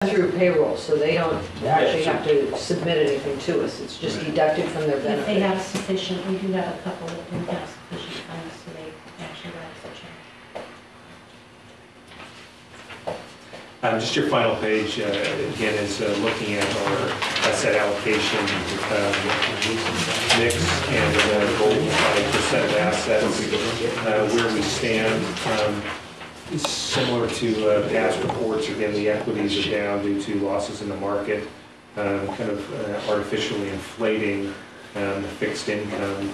through payroll, so they don't actually have to submit anything to us. It's just deducted from their If they benefit. have sufficient, we do have a couple that do have sufficient funds, so they actually write such a. Just your final page, again, is looking at our asset allocation mix and goal by percent of assets, where we stand. Similar to past reports, again, the equities are down due to losses in the market, kind of artificially inflating the fixed income.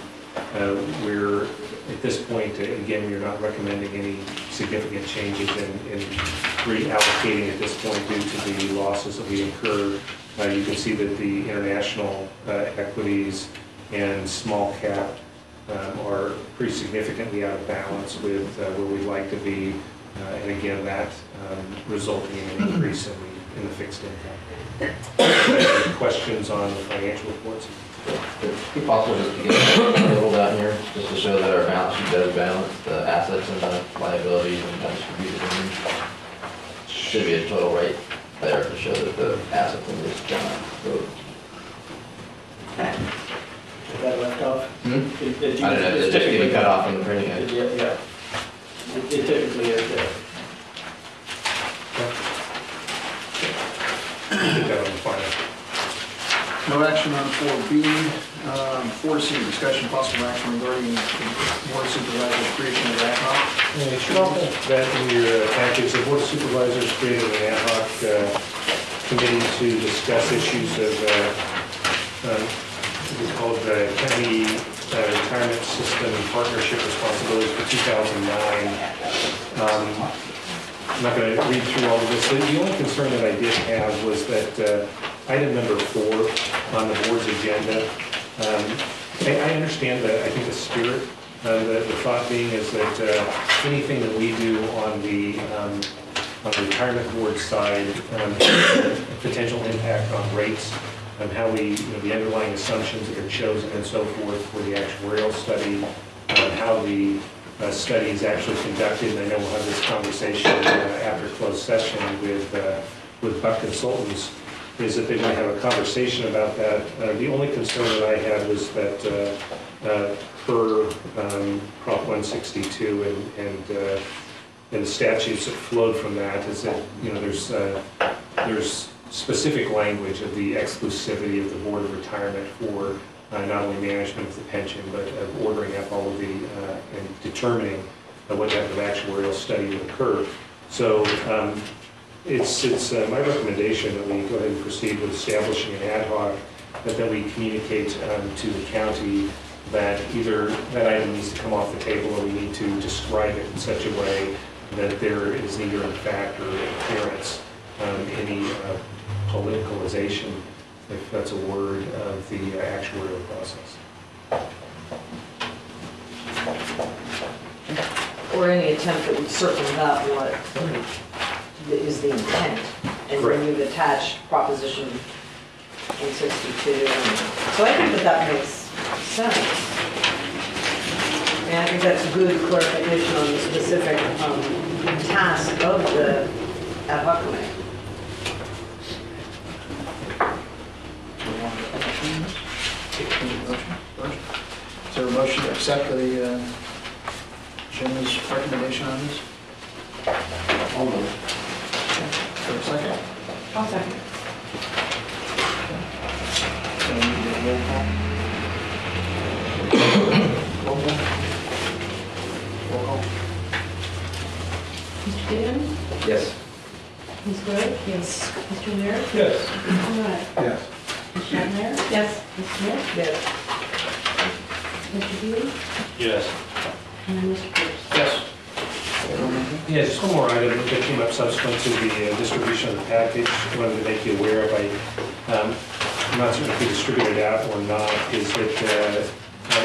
We're, at this point, again, we're not recommending any significant changes in reallocating at this point due to the losses that we incurred. You can see that the international equities and small cap are pretty significantly out of balance with where we'd like to be. And again, that resulting in an increase in the fixed income. Questions on the financial reports? If possible, just to get a little down here, just to show that our balance sheet does balance the assets and the liabilities and distributed earnings. Should be a total rate there to show that the assets in this goes. Is that left off? I don't know, it's just getting cut off from the printing end. Yeah. It typically is there. No action on 4B. 4C, discussion possible action regarding board of supervisors creation of ad hoc. You should all have that in your package. The board of supervisors created an ad hoc committee to discuss issues of what's called the county retirement system and partnership responsibilities for 2009. I'm not going to read through all of this. The only concern that I did have was that item number 4 on the board's agenda. I understand that. I think the spirit, the thought being is that anything that we do on the retirement board side, potential impact on rates, and how we, the underlying assumptions that are chosen and so forth for the actuarial study, how the study is actually conducted. And I know we'll have this conversation after closed session with Buck Consultants, is that they might have a conversation about that. The only concern that I had was that per Prop 162 and the statutes that flowed from that is that there's specific language of the exclusivity of the Board of Retirement for not only management of the pension, but of ordering up all of the and determining what type of actuarial study would occur. So it's my recommendation that we go ahead and proceed with establishing an ad hoc, that we communicate to the county that either that item needs to come off the table or we need to describe it in such a way that there is neither in fact or appearance any politicalization, if that's a word, of the actuarial process. Or any attempt that would circumvent what is the intent. And Correct. when you've attached Proposition 162. So I think that makes sense. And I think that's good clarification on the specific task of the ad hoc committee. Is there a motion to accept the Jim's recommendation on this? I'll move. Is there a second? I'll second. So we need a roll call. Roll call. Roll call. Mr. Gideon? Yes. Ms. Gray? Yes. Mr. Lear? Yes. Mr. Wright? Yes. Ms. Shatner? Yes. Ms. Smith? Yes. Mr. Healy? Yes. And then Mr. Pierce? Yes. Yeah, just one more item that came up subsequent to the distribution of the package. I wanted to make you aware of, I'm not certain if we distributed it out or not, is that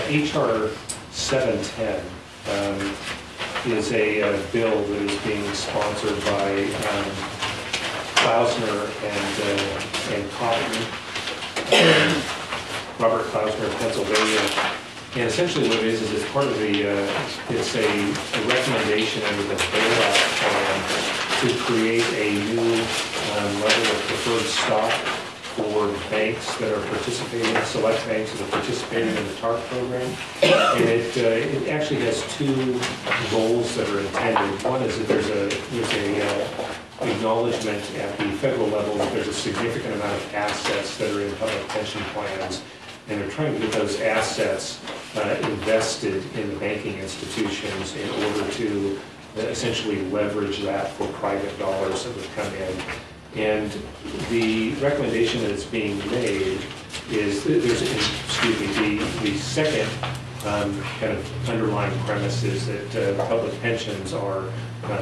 HR 710 is a bill that is being sponsored by Klausner and Cotton, Robert Klausner of Pennsylvania. And essentially what it is it's part of the, it's a recommendation under the bailout plan to create a new level of preferred stock for banks that are participating, select banks that are participating in the TARP program. And it actually has two goals that are intended. One is that there's a acknowledgement at the federal level that there's a significant amount of assets that are in public pension plans, and they're trying to get those assets invested in the banking institutions in order to essentially leverage that for private dollars that would come in. And the recommendation that is being made is, the second kind of underlying premise is that public pensions are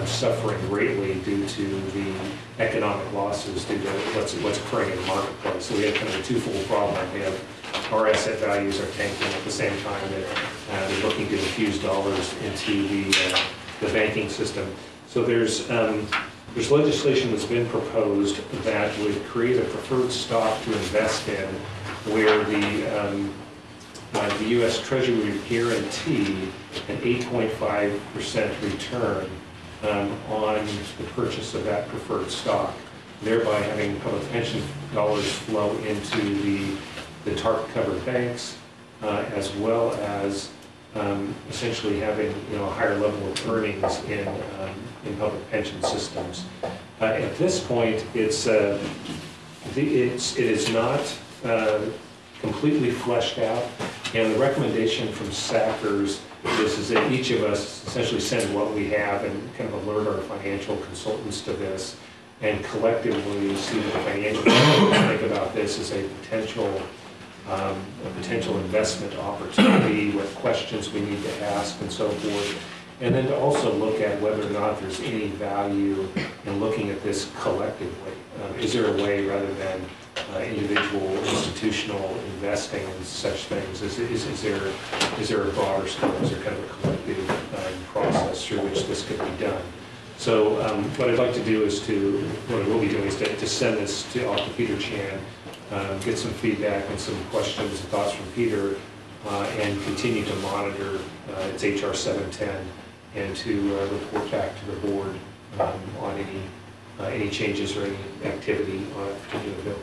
suffering greatly due to the economic losses due to what's occurring in the marketplace. So we have kind of a twofold problem. We have our asset values are tanking at the same time that they're looking to infuse dollars into the banking system. So there's legislation that's been proposed that would create a preferred stock to invest in, where the U.S. Treasury would guarantee an 8.5% return on the purchase of that preferred stock, thereby having public pension dollars flow into the TARP-covered banks, as well as essentially having a higher level of earnings in public pension systems. At this point, it is not completely fleshed out, and the recommendation from SACRS is that each of us essentially send what we have and kind of alert our financial consultants to this, and collectively see what the financial consultants think about this as a potential investment opportunity, what questions we need to ask and so forth. And then to also look at whether or not there's any value in looking at this collectively. Is there a way, rather than individual institutional investing in such things, is there a broader scope? Is there kind of a collective process through which this could be done? So what I'd like to do is what we'll be doing is to send this off to Peter Chan, get some feedback and some questions and thoughts from Peter, and continue to monitor its HR 710 and to report back to the board on any changes or any activity on a particular bill.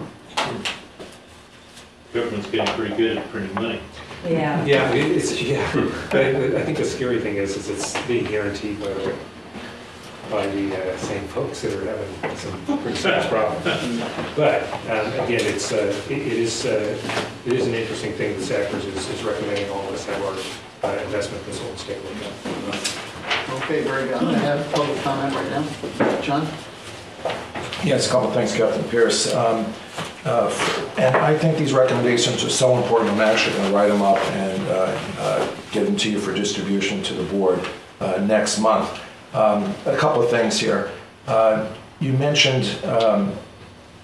Government's getting pretty good at printing money. Yeah. Yeah, I think the scary thing is it's being guaranteed by the same folks that are having some pretty serious problems. But again, it is an interesting thing that SACRS is recommending all of us have our investment consultants take a look at. Okay, very good. I'm going to have public comment right now. John? Yes, a couple of things, Captain Pierce. And I think these recommendations are so important, I'm actually going to write them up and get them to you for distribution to the board next month. A couple of things here. You mentioned,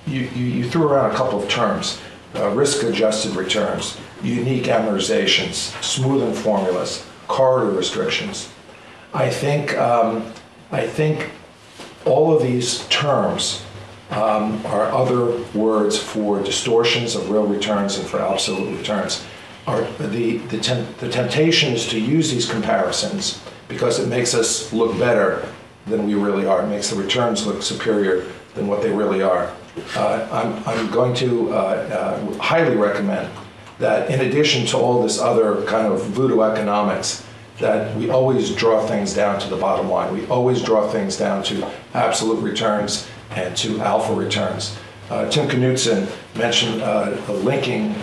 you threw around a couple of terms, risk-adjusted returns, unique amortizations, smoothing formulas, corridor restrictions. I think all of these terms are other words for distortions of real returns and for absolute returns. The temptation is to use these comparisons because it makes us look better than we really are. It makes the returns look superior than what they really are. I'm going to highly recommend that in addition to all this other kind of voodoo economics, that we always draw things down to the bottom line. We always draw things down to absolute returns and to alpha returns. Tim Knudsen mentioned linking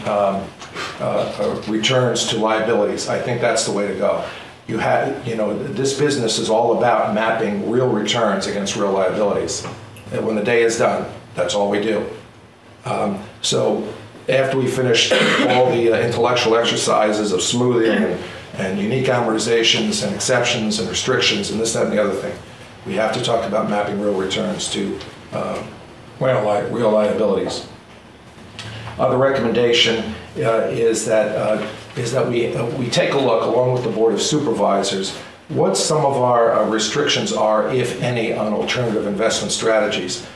returns to liabilities. I think that's the way to go. This business is all about mapping real returns against real liabilities. And when the day is done, that's all we do. So after we finish all the intellectual exercises of smoothing and unique amortizations and exceptions and restrictions and this, that, and the other thing, we have to talk about mapping real returns to real liabilities. The recommendation is that we take a look, along with the Board of Supervisors, what some of our restrictions are, if any, on alternative investment strategies.